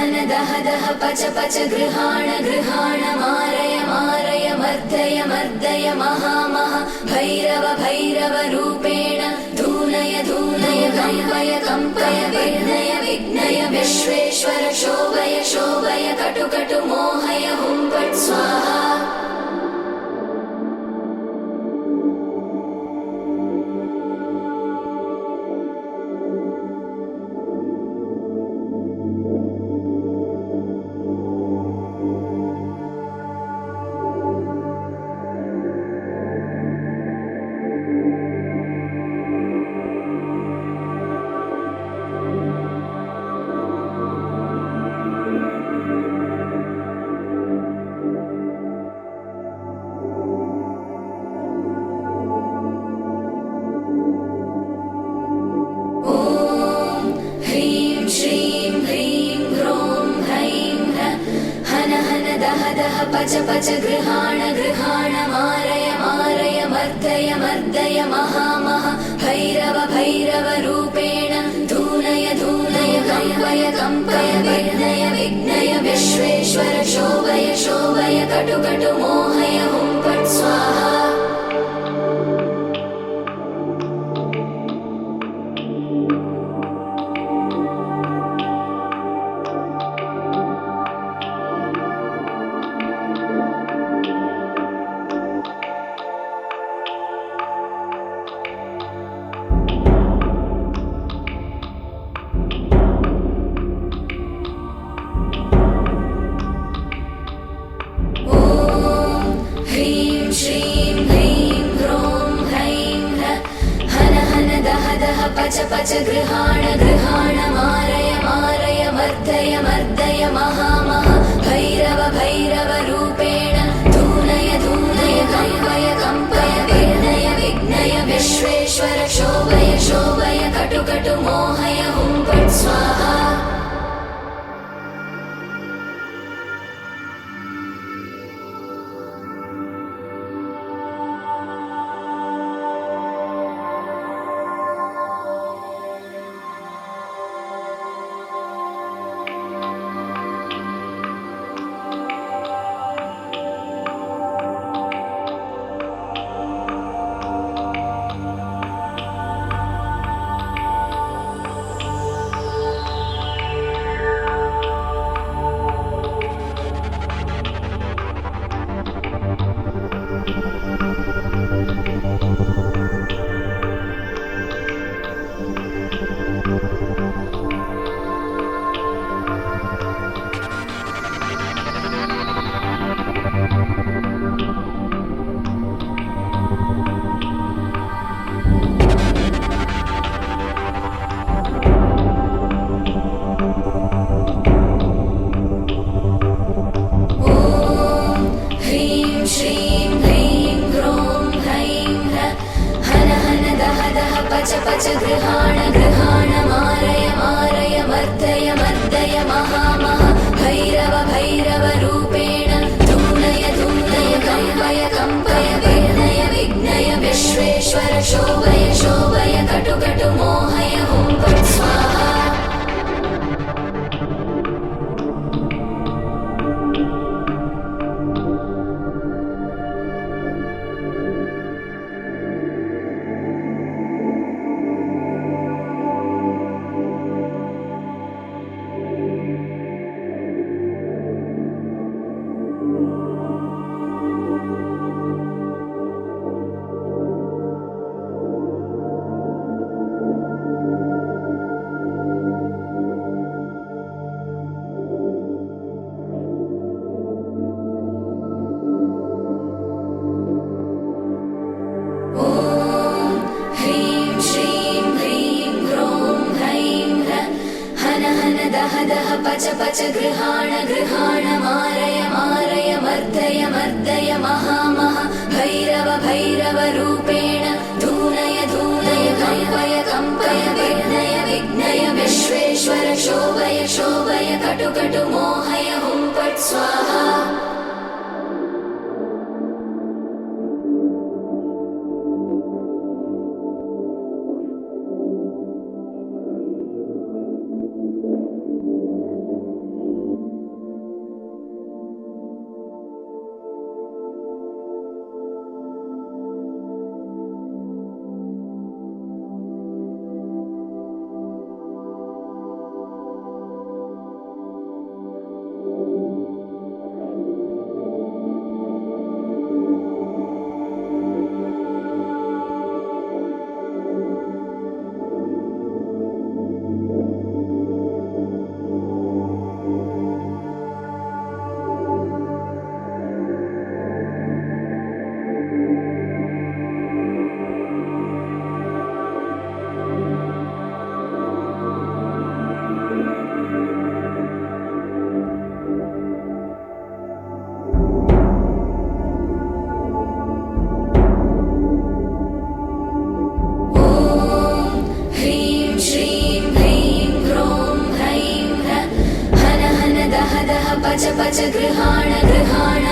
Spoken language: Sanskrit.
हन दह दह पच पच गृहाण गृहाण मारय मारय मर्दय मर्दय महामह भैरव भैरव रूपेण धूनय धूनय कंपय कंपय विघ्नय विघ्नय विश्वेश्वर शोभय शोभय कटु कटु मोहय हुं फट् स्वाहा। पच पच गृहाण गृहाण मारय मारय मर्दय मर्दय महामह भैरव भैरव रूपेण धूनय धूनय कंपय कंपय विघ्नय विघ्नय विश्वेश्वर शोभय शोभय कटु कटु मोहय हुं फट् स्वाहा। पच पच गृहाण गृहाण मारय मारय मर्दय मर्दय महामह भैरव भैरव रूपेण धूनय धूनय कंपय कंपय विघ्नय विघ्नय विश्वेश्वर शोभय शोभय कटु कटु मोहय हुं फट् स्वाहा। पच पच गृहाण गृहाण मारय मारय मर्दय मर्दय महामह भैरव भैरव रूपेण धूनय धूनय कंपय कंपय विघ्नय विघ्नय विश्वेश्वर शोभय शोभय कटु कटु मोहय हुं फट् स्वाहा। पच पच गृहाण गृहाण मारय मारय मर्दय मर्दय महामह भैरव भैरव रूपेण धूनय धूनय कंपय कंपय विघ्नय विघ्नय विश्वेश्वर शोभय शोभय कटु कटु मोहय हुं फट् स्वाहा। पच पच गृहाण गृहाण